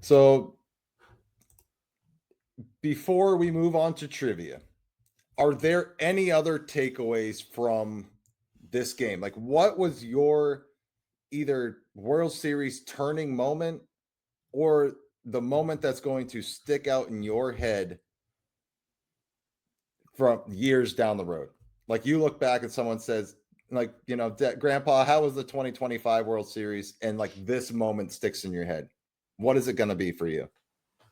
So before we move on to trivia, are there any other takeaways from this game? Like, what was your either World Series turning moment or the moment that's going to stick out in your head from years down the road? Like, you look back and someone says, like, Grandpa, how was the 2025 World Series? And like this moment sticks in your head. What is it going to be for you?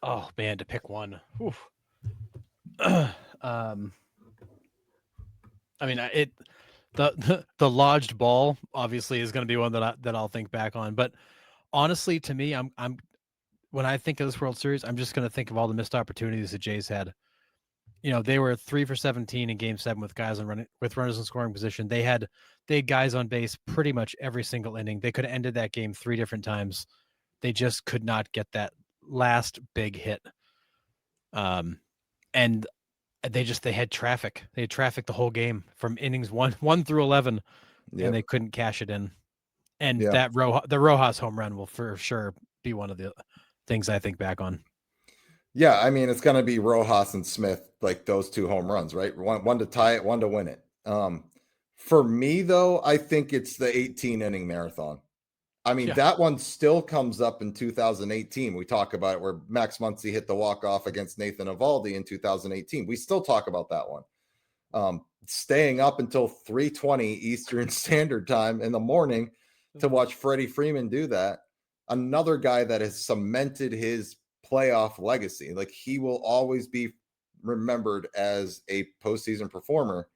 Oh man, to pick one. Whew. um, I mean, the lodged ball obviously is going to be one that I'll think back on. But honestly, to me, I'm when I think of this World Series, I'm just going to think of all the missed opportunities the Jays had. They were 3 for 17 in Game 7 with guys on running with runners in scoring position. They had guys on base pretty much every single inning. They could have ended that game 3 different times. They just could not get that last big hit. And they had traffic. They had traffic the whole game from innings 1 through 11, and they Yep. couldn't cash it in. And Yeah. the Rojas home run will for sure be one of the things I think back on. Yeah, I mean, it's going to be Rojas and Smith, like those two home runs, right? One to tie it, one to win it. For me, though, I think it's the 18 inning marathon. I mean, Yeah. that one still comes up in 2018. We talk about it where Max Muncy hit the walk off against Nathan Eovaldi in 2018. We still talk about that one. Staying up until 3:20 Eastern Standard Time in the morning to watch Freddie Freeman do that. Another guy that has cemented his playoff legacy. Like, he will always be remembered as a postseason performer.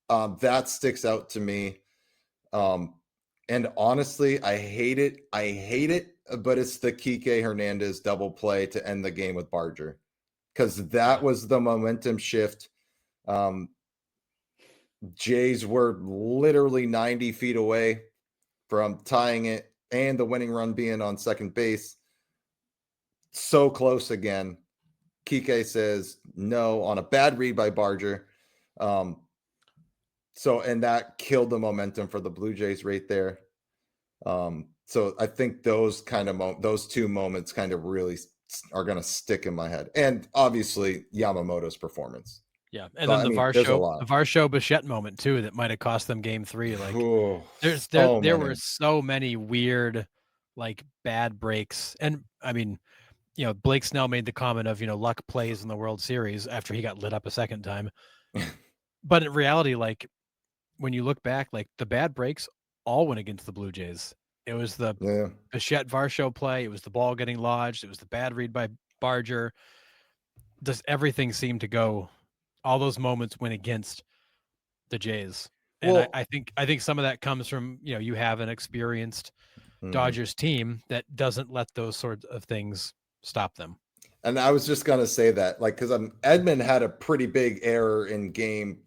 That sticks out to me. And honestly, I hate it. I hate it, but it's the Kike Hernandez double play to end the game with Barger, because that was the momentum shift. Jays were literally 90 feet away from tying it and the winning run being on second base. So close again. Kike says no on a bad read by Barger. And that killed the momentum for the Blue Jays right there. So I think those those two moments kind of really are going to stick in my head. And obviously Yamamoto's performance. Yeah, and But then I mean, there's a The lot. Varsho Bichette moment too that might have cost them Game 3. Like, Oh, so there were many. so many weird, like bad breaks, and I mean, Blake Snell made the comment of luck plays in the World Series after he got lit up a second time, but in reality, like when you look back, like the bad breaks all went against the Blue Jays. It was the Yeah. Bichette Varsho play. It was the ball getting lodged. It was the bad read by Barger. Just everything seemed to go. All those moments went against the Jays. And Well, I think some of that comes from, you have an experienced mhm. Dodgers team that doesn't let those sorts of things stop them. And I was just gonna say that, like, because Edmund had a pretty big error in game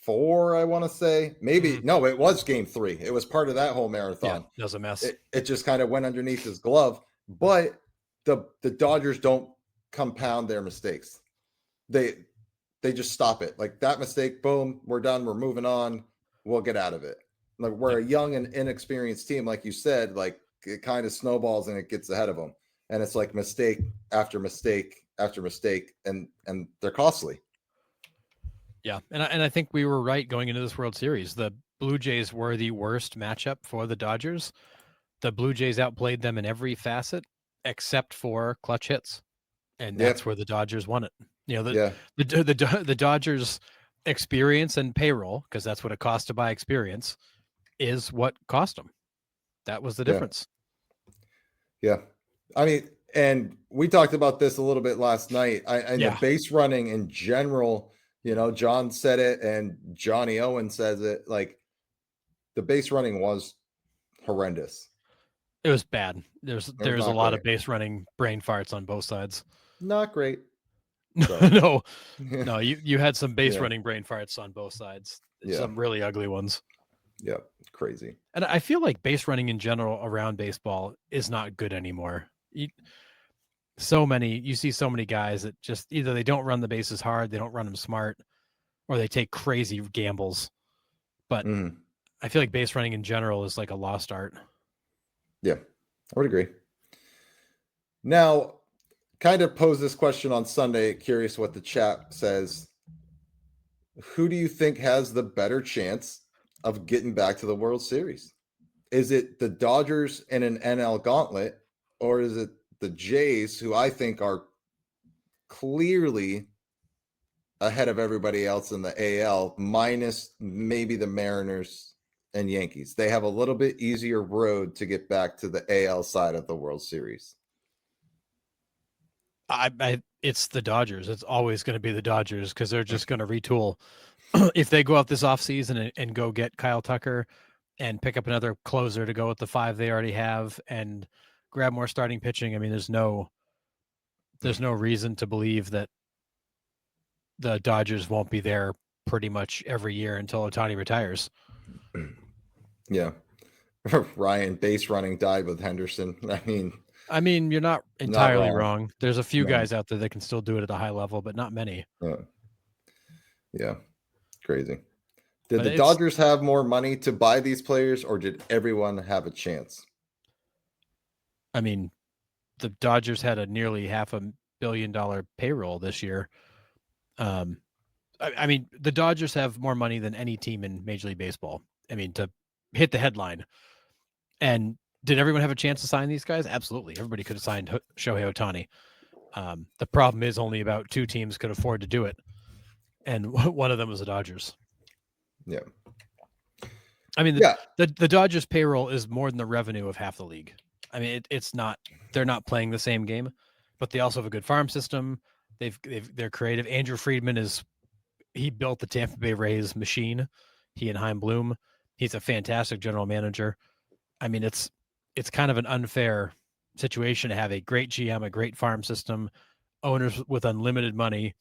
4, I want to say. Maybe Mhm. no, it was game 3. It was part of that whole Yeah, marathon. that was a mess. It just kind of went underneath his glove. But the Dodgers don't compound their mistakes. They they just stop it. Like, that mistake, boom, we're done, we're moving on, we'll get out of it. Like, we're Yep. a young and inexperienced team, like you said, like it kind of snowballs and it gets ahead of them. And it's like mistake after mistake after mistake, and they're costly. Yeah, and I think we were right going into this World Series. The Blue Jays were the worst matchup for the Dodgers. The Blue Jays outplayed them in every facet except for clutch hits, and Yeah. that's where the Dodgers won it. Yeah. The Dodgers experience and payroll, because that's what it costs to buy experience, is what cost them. That was the Yeah. difference. Yeah. I mean, and we talked about this a little bit last night. And the Yeah, base running in general, John said it and Johnny Owen says it. Like, the base running was horrendous. it was bad. It was There's a not lot great. of base running brain farts on both sides. Not great. So, No, yeah. no, you had some base Yeah. running brain farts on both sides. Yeah. Some really ugly ones. Yeah. Crazy. And I feel like base running in general around baseball is not good anymore. You see so many guys that just either they don't run the bases hard, they don't run them smart, or they take crazy gambles. But Mhm. I feel like base running in general is like a lost art. Yeah. I would agree. Now, kind of pose this question on Sunday. Curious what the chat says. Who do you think has the better chance of getting back to the World Series? Is it the Dodgers in an NL gauntlet, or is it the Jays, who I think are clearly ahead of everybody else in the AL, minus maybe the Mariners and Yankees? They have a little bit easier road to get back to the AL side of the World Series. It's the Dodgers. It's always going to be the Dodgers because they're just going to retool. If they go out this offseason and go get Kyle Tucker and pick up another closer to go with the 5 they already have and grab more starting pitching, I mean, there's no reason to believe that the Dodgers won't be there pretty much every year until Ohtani retires. Yeah. Ryan, base running died with Henderson. I mean, you're not entirely wrong. wrong. There's a few No. guys out there that can still do it at a high level, but not many. Yeah. Crazy. Did the Dodgers have more money to buy these players, or did everyone have a chance? I mean, the Dodgers had a nearly $500 million payroll this year. I mean, the Dodgers have more money than any team in Major League Baseball. I mean, to hit the headline. And did everyone have a chance to sign these guys? Absolutely. Everybody could have signed Shohei Ohtani. The problem is only about 2 teams could afford to do it. And one of them was the Dodgers. Yeah. I mean, the Dodgers payroll is more than the revenue of half the league. I mean, it's not, they're not playing the same game, but they also have a good farm system. They're creative. Andrew Friedman he built the Tampa Bay Rays machine. He and Chaim Bloom. He's a fantastic general manager. I mean, it's kind of an unfair situation to have a great GM, a great farm system, owners with unlimited money,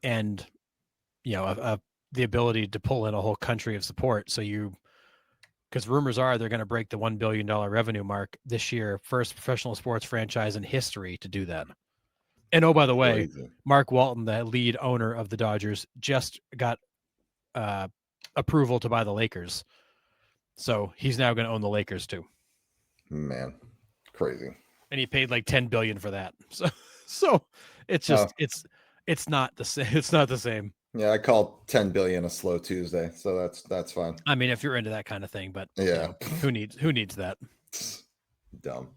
and the ability to pull in a whole country of support. So because rumors are they're going to break the $1 billion revenue mark this year, first professional sports franchise in history to do that. And oh, by the way, Mark Walton, the lead owner of the Dodgers, just got approval to buy the Lakers. So he's now going to own the Lakers too. Man, crazy. And he paid like $10 billion for that. So it's just it's not the same. It's not the same. Yeah, I call 10 billion a slow Tuesday, so that's fine. I mean, if you're into that kind of thing, but yeah, who needs that? Dumb.